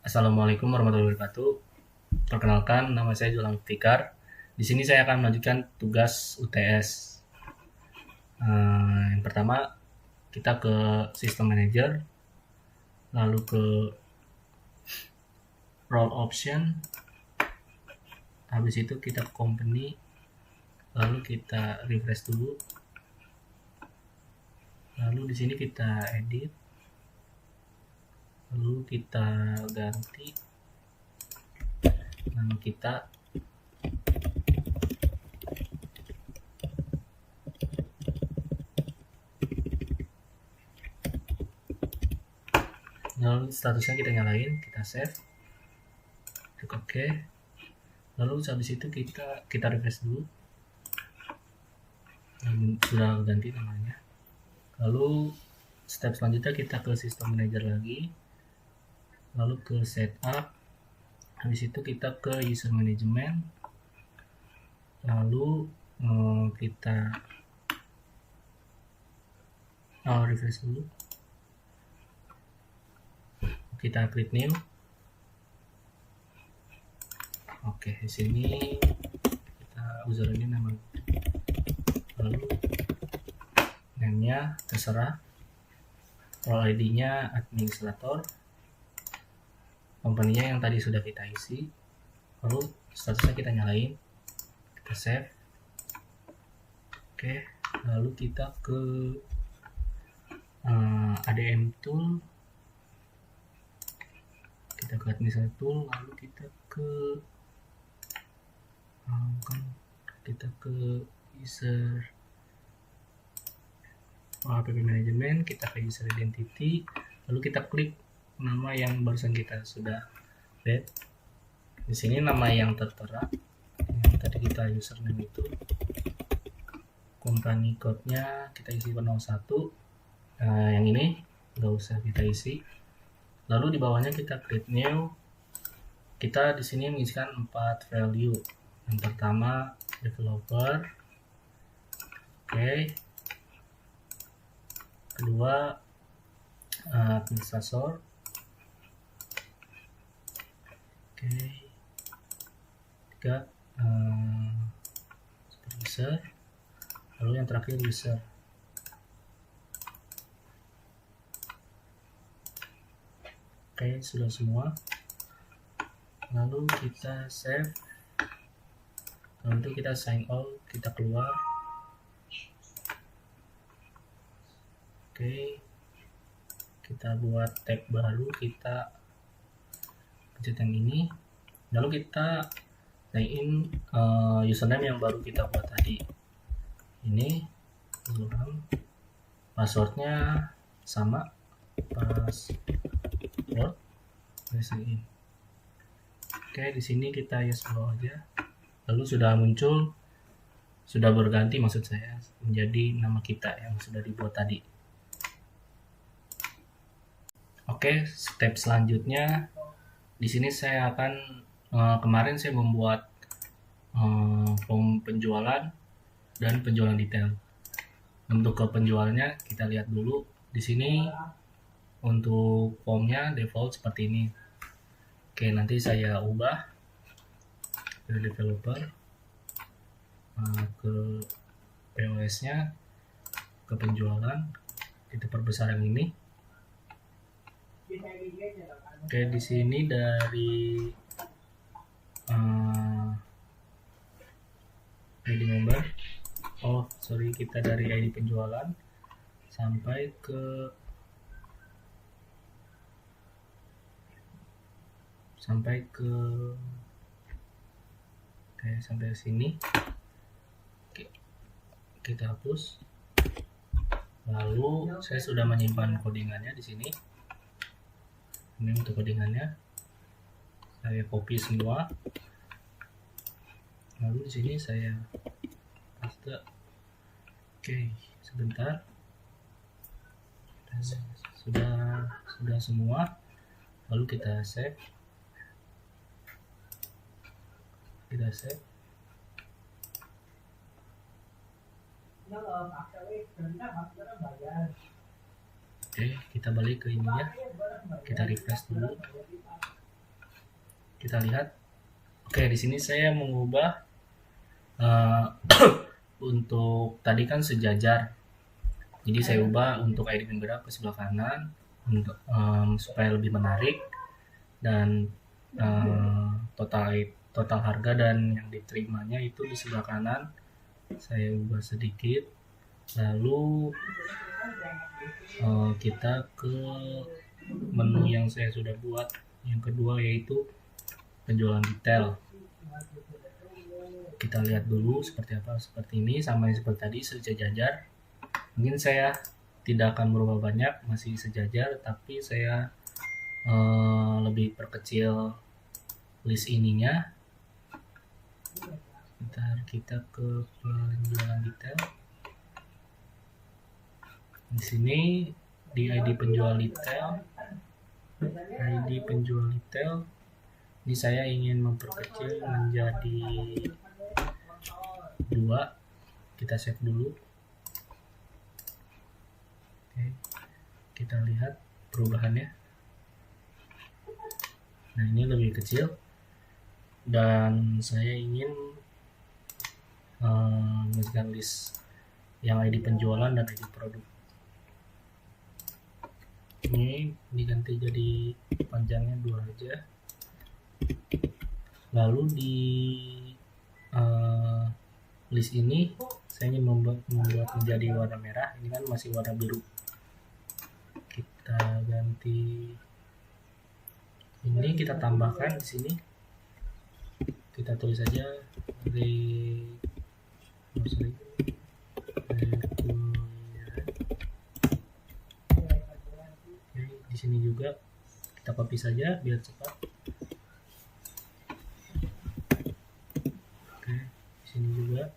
Assalamualaikum warahmatullahi wabarakatuh. Perkenalkan, nama saya Julang Fikar. Di sini saya akan melanjutkan tugas UTS. Yang pertama, kita ke System Manager, lalu ke Role Option, habis itu kita ke Company, lalu kita refresh dulu. Lalu di sini kita edit, lalu kita ganti nama kita. Lalu statusnya kita nyalain, kita save, klik OK. Lalu habis itu kita refresh dulu. Sudah ganti namanya. Lalu step selanjutnya kita ke System Manager lagi, lalu ke Setup, habis itu kita ke User Management, lalu kita refresh dulu, kita klik New. Oke, di sini kita user ini nama, lalu name-nya terserah, role ID-nya administrator, company-nya yang tadi sudah kita isi, lalu statusnya kita nyalain, kita save. Oke, lalu kita ke ADM tool, kita ke administrator tool, lalu kita ke user app management, kita ke user identity, lalu kita klik nama yang barusan kita sudah lihat. Di sini nama yang tertera yang tadi kita username itu, company code-nya kita isi 01. Yang ini nggak usah kita isi. Lalu di bawahnya kita create new. Kita di sini mengisikan 4 value. Yang pertama developer, oke. Kedua administrator, oke. Ketiga supervisor, lalu yang terakhir user. Oke, sudah semua. Lalu kita save. Lalu kita sign out, kita keluar. Oke, kita buat tag baru, kita pencet yang ini. Lalu kita sign in username yang baru kita buat tadi. Ini passwordnya sama, password, sign in. Oke, di sini kita yes follow aja. Lalu sudah muncul, sudah berganti maksud saya, menjadi nama kita yang sudah dibuat tadi. Oke, step selanjutnya di sini saya akan kemarin saya membuat form penjualan dan penjualan detail. Untuk ke penjualnya kita lihat dulu di sini. Untuk formnya default seperti ini. Oke, nanti saya ubah ke developer, ke POS-nya, ke penjualan, kita perbesar yang ini. Oke, di sini dari ID member, kita dari ID penjualan sampai ke sampai sini. Oke, kita hapus. Lalu saya sudah menyimpan codingannya di sini. Ini untuk codingannya, saya copy semua. Lalu di sini saya paste. Oke, sebentar. Sudah semua. Lalu kita save. Oke, kita balik ke ini ya. Kita refresh dulu. kita lihat. Oke, di sini saya mengubah uh, untuk tadi kan sejajar, jadi saya ubah untuk ID penggerak ke sebelah kanan untuk supaya lebih menarik, dan total harga dan yang diterimanya itu di sebelah kanan saya ubah sedikit. Lalu kita ke menu yang saya sudah buat yang kedua, yaitu penjualan detail. Kita lihat dulu seperti apa. Seperti ini, sama seperti tadi, sejajar. Mungkin saya tidak akan berubah banyak, masih sejajar, tapi saya lebih perkecil list ininya. Bentar, kita ke penjualan detail. Di sini di ID penjual detail, ini saya ingin memperkecil menjadi 2. Kita save dulu. Oke, kita lihat perubahannya. Nah, ini lebih kecil, dan saya ingin mengisikan list yang ID penjualan dan ID produk. Ini diganti jadi panjangnya 2 aja. Lalu di list ini saya ingin membuat menjadi warna merah. Ini kan masih warna biru, kita ganti ini, kita tambahkan di sini, kita tulis saja di sini juga kita copy saja biar cepat. Oke, di sini juga.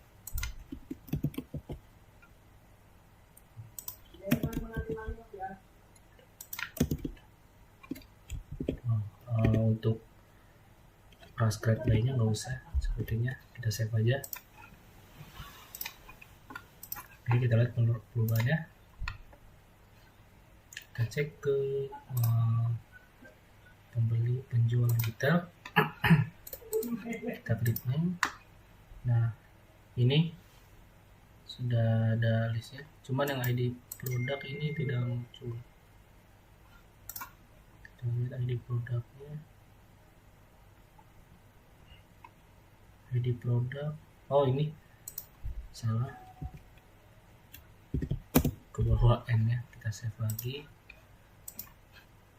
Untuk transcribe lainnya nggak usah, sepertinya kita save aja. Oke, kita lihat perubahannya. Kita cek ke pembeli penjual detail. Kita klik name. Nah, ini sudah ada listnya, cuman yang ID produk ini tidak muncul. Kita lihat ID produknya. ID produk, oh ini salah, ke bawah N nya. Kita save lagi,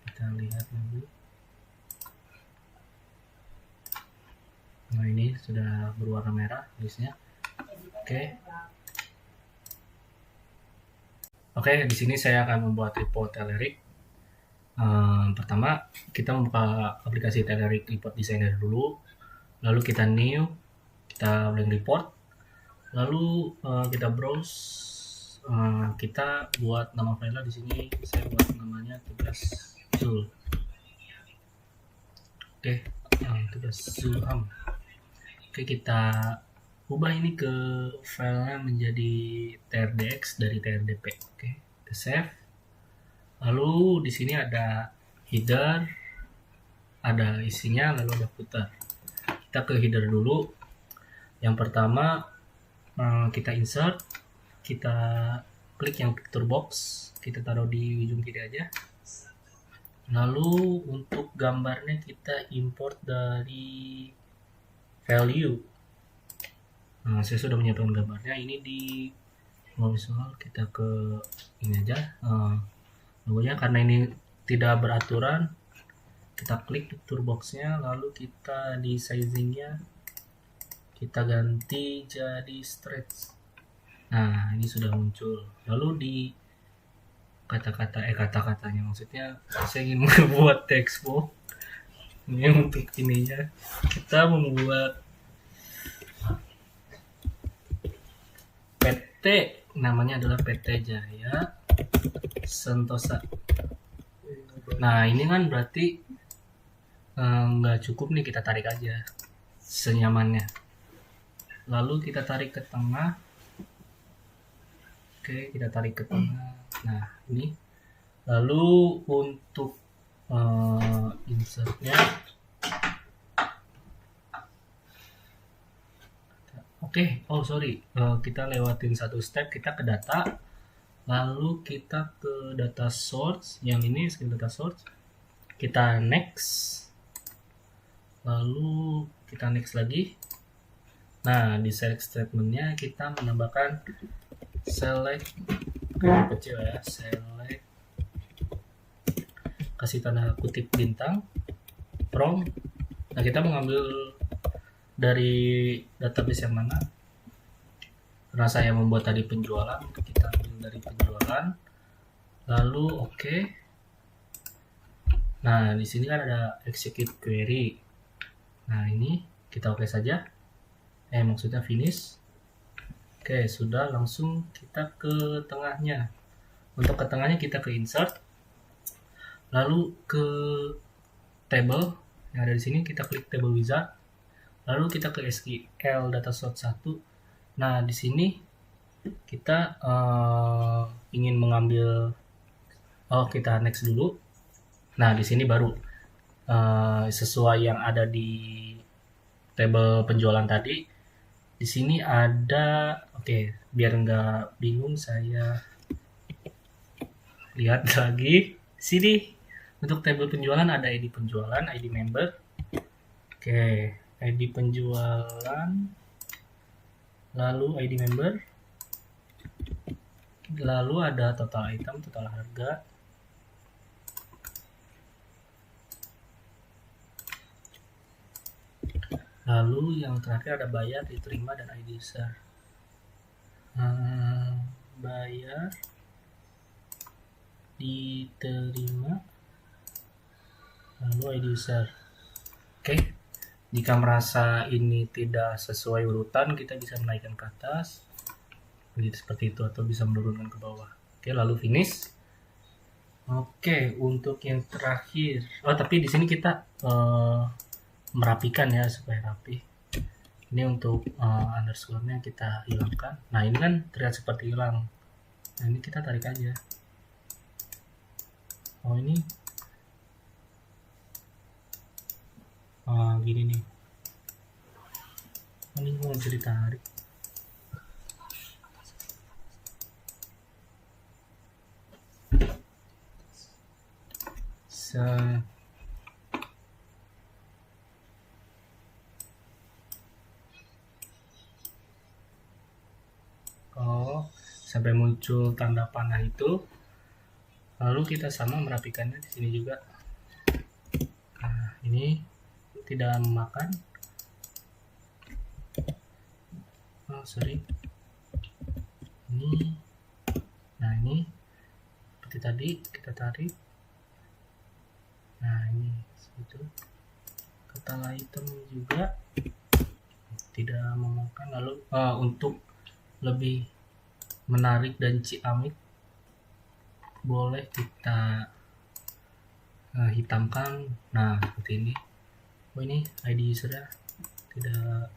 kita lihat lagi. Nah, ini sudah berwarna merah listnya. Oke, di sini saya akan membuat report Telerik. Pertama, kita membuka aplikasi Telerik Report Designer dulu, lalu kita new, kita blank report, lalu kita browse, kita buat nama file di sini. Saya buat namanya tugas Zul. Oke, tugas Zulham. Oke, kita ubah ini ke filenya menjadi trdx dari trdp. Oke, kita save. Lalu di sini ada header, ada isinya, lalu ada footer. Kita ke header dulu. Yang pertama kita insert, kita klik yang picture box, kita taruh di ujung kiri aja. Lalu untuk gambarnya kita import dari value. Nah, saya sudah menyiapkan gambarnya. Ini di visual, kita ke ini aja logonya. Karena ini tidak beraturan, kita klik picture boxnya, lalu kita di sizingnya kita ganti jadi stretch. Nah, ini sudah muncul. Lalu di kata-katanya, maksudnya saya ingin membuat text box. Ini untuk ininya kita membuat PT, namanya adalah PT Jaya Sentosa. Nah, ini kan berarti nggak cukup nih, kita tarik aja senyamannya. Lalu kita tarik ke tengah. Oke, kita tarik ke tengah. Nah, ini. Lalu untuk insertnya Oke, oh sorry, kita lewatin satu step, kita ke data, lalu kita ke data source, yang ini skill data source, kita next, lalu kita next lagi. Nah, di select statementnya kita menambahkan select, kecil ya, select, kasih tanda kutip bintang, from. Nah, kita mengambil dari database yang mana? Karena saya membuat tadi penjualan, kita ambil dari penjualan, lalu oke. Nah, di sini kan ada execute query. Nah, ini kita oke saja. Maksudnya finish. Oke, sudah, langsung kita ke tengahnya. Untuk ke tengahnya kita ke insert, lalu ke table yang ada di sini, kita klik table wizard, lalu kita ke SQL data source 1. Nah, di sini kita ingin mengambil, kita next dulu. Nah, di sini baru sesuai yang ada di table penjualan tadi. Di sini ada, biar nggak bingung, saya lihat lagi. Sini untuk table penjualan ada ID penjualan, ID member. ID penjualan, lalu ID member, lalu ada total item, total harga, lalu yang terakhir ada bayar, diterima, dan ID user. Bayar, diterima, lalu ID user. Jika merasa ini tidak sesuai urutan, kita bisa menaikkan ke atas seperti itu, atau bisa menurunkan ke bawah. Lalu finish. Untuk yang terakhir, tapi di sini kita merapikan ya supaya rapi. Ini untuk underscore-nya kita hilangkan. Nah, ini kan terlihat seperti hilang. Nah, ini kita tarik aja. Ini gini nih. Ini mau bisa ditarik. Sampai muncul tanda panah itu. Lalu kita sama merapikannya di sini juga. Nah, ini tidak memakan. Ini. Nah, ini seperti tadi kita tarik. Nah, ini seperti itu. Total item juga tidak memakan. Lalu untuk lebih menarik dan ciamik, boleh kita hitamkan. Nah, seperti ini. Ini ID user-nya tidak.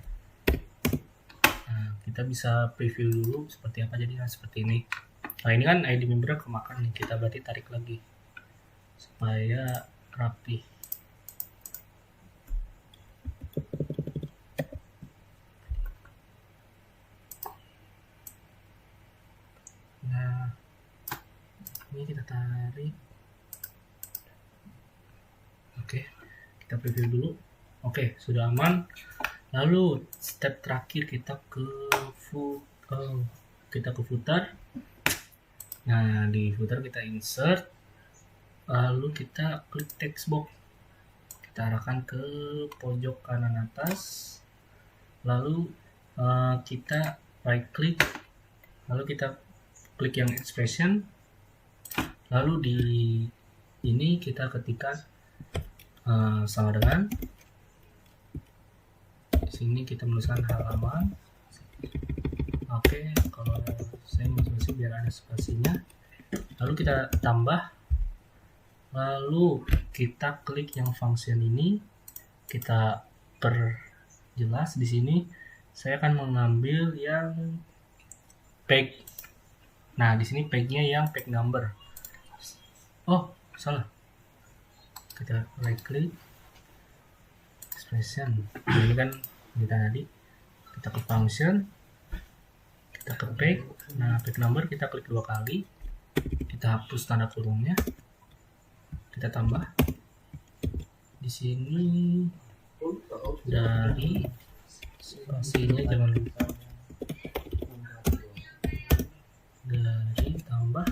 Nah, kita bisa preview dulu seperti apa jadinya, seperti ini. Nah, ini kan ID member kemakan nih, kita berarti tarik lagi supaya rapi. Nah, ini kita tarik. Kita preview dulu. Sudah aman. Lalu step terakhir kita ke footer. Nah, di footer kita insert, lalu kita klik text box, kita arahkan ke pojok kanan atas, lalu kita right click, lalu kita klik yang expression, lalu di ini kita ketikkan sama dengan, di sini kita menuliskan halaman. Kalau saya mau spasi biar ada spasinya, lalu kita tambah, lalu kita klik yang function ini, kita perjelas. Di sini saya akan mengambil yang page. Nah, di sini page-nya yang page number. Salah. Kita right click expression. Ini kan kita tadi. kita ke function, kita ke pack. Nah, pack number kita klik 2 kali, kita hapus tanda kurungnya, kita tambah di sini dari spasinya jangan lupa, dari tambah,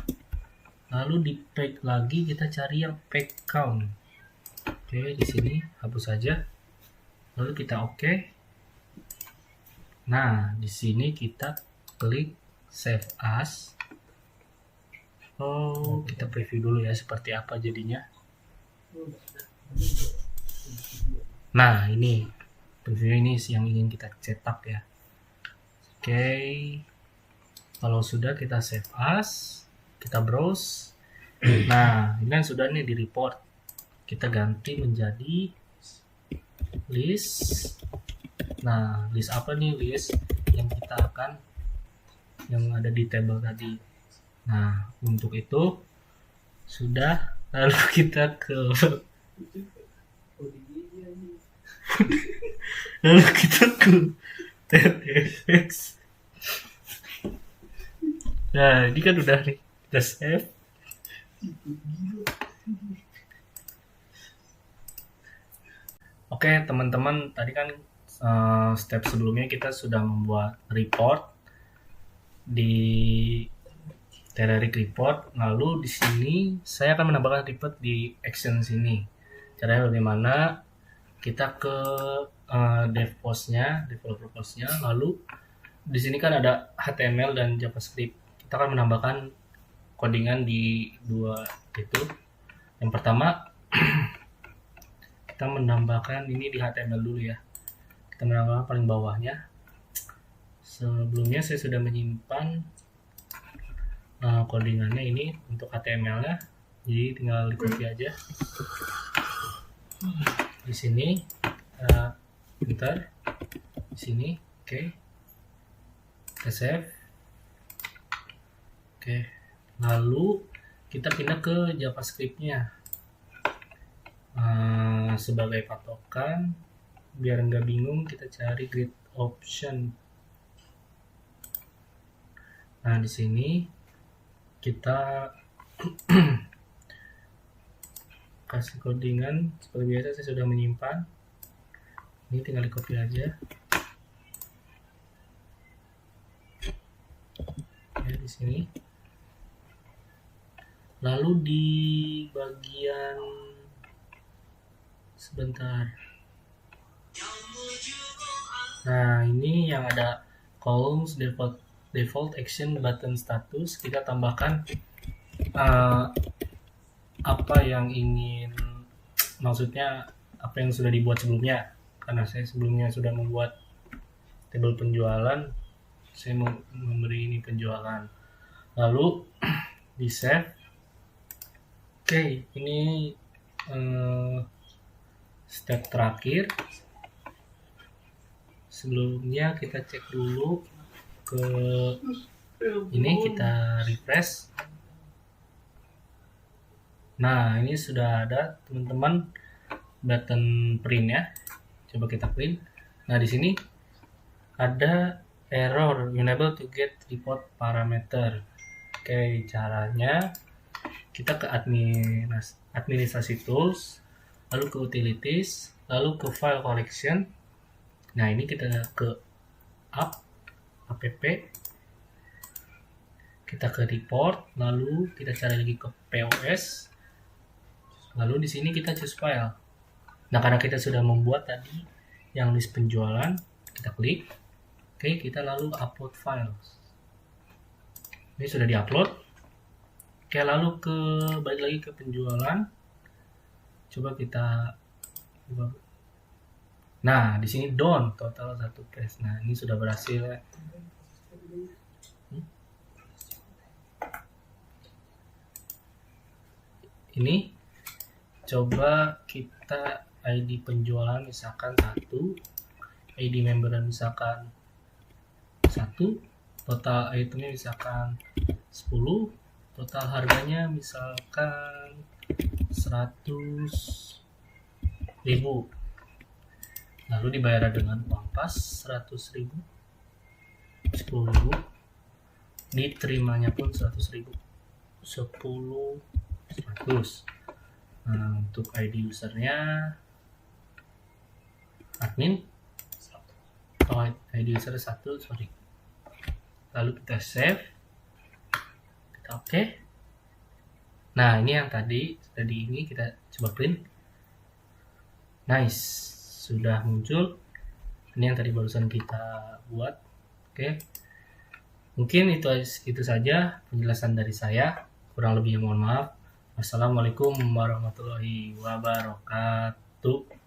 lalu di pack lagi kita cari yang pack count. Oke, di sini hapus saja, lalu kita oke. Nah, di sini kita klik save as. Oh, kita preview dulu ya seperti apa jadinya. Nah, ini preview ini yang ingin kita cetak ya. Oke, kalau sudah kita save as, kita browse. Nah, ini kan sudah nih di report. Kita ganti menjadi list. Nah, list apa nih? List yang kita akan yang ada di table tadi. Nah, untuk itu sudah, lalu kita ke lalu kita ke TFX. Nah, ini kan udah nih, kita save. Oke, teman-teman, tadi kan step sebelumnya kita sudah membuat report di Telerik report. Lalu di sini saya akan menambahkan report di action sini. Caranya bagaimana? Kita ke dev post-nya, developer post-nya. Lalu di sini kan ada HTML dan JavaScript. Kita akan menambahkan codingan di dua itu. Yang pertama kita menambahkan ini di HTML dulu ya. Kita menambahkan paling bawahnya. Sebelumnya saya sudah menyimpan codingannya ini untuk HTML-nya, jadi tinggal di copy aja di sini. Bentar, di sini. Oke, kita save. Oke, lalu kita pindah ke JavaScript-nya. Sebagai patokan biar nggak bingung, kita cari grid option. Nah, di sini kita kasih codingan seperti biasa. Saya sudah menyimpan, ini tinggal di copy aja ya di sini. Lalu di bagian sebentar, nah ini yang ada columns default action button status, kita tambahkan apa yang ingin, maksudnya apa yang sudah dibuat sebelumnya. Karena saya sebelumnya sudah membuat table penjualan, saya memberi ini penjualan, lalu di save. Oke, ini step terakhir. Sebelumnya kita cek dulu ke ini, kita refresh. Nah, ini sudah ada teman-teman button print ya. Coba kita print. Nah, di sini ada error unable to get report parameter. Oke, caranya kita ke administrasi tools, lalu ke utilities, lalu ke file collection. Nah, ini kita ke app, kita ke report, lalu kita cari lagi ke POS, lalu di sini kita choose file. Nah, karena kita sudah membuat tadi yang list penjualan, kita klik. Oke, kita lalu upload files. Ini sudah diupload. Oke, lalu balik lagi ke penjualan. Coba kita, nah di sini done total 1 page. Nah, ini sudah berhasil. Ini coba kita ID penjualan misalkan 1, ID memberan misalkan 1, total itemnya misalkan 10, total harganya misalkan 100.000, lalu dibayar dengan uang pas 100.000. 10.000, diterimanya pun 100.000. 10 100. Nah, untuk ID usernya admin, ID user 1, sorry. Lalu kita save, kita oke. Nah, ini yang tadi ini kita coba print. Nice, sudah muncul. Ini yang tadi barusan kita buat. Oke, mungkin itu saja penjelasan dari saya. Kurang lebihnya mohon maaf. Wassalamualaikum warahmatullahi wabarakatuh.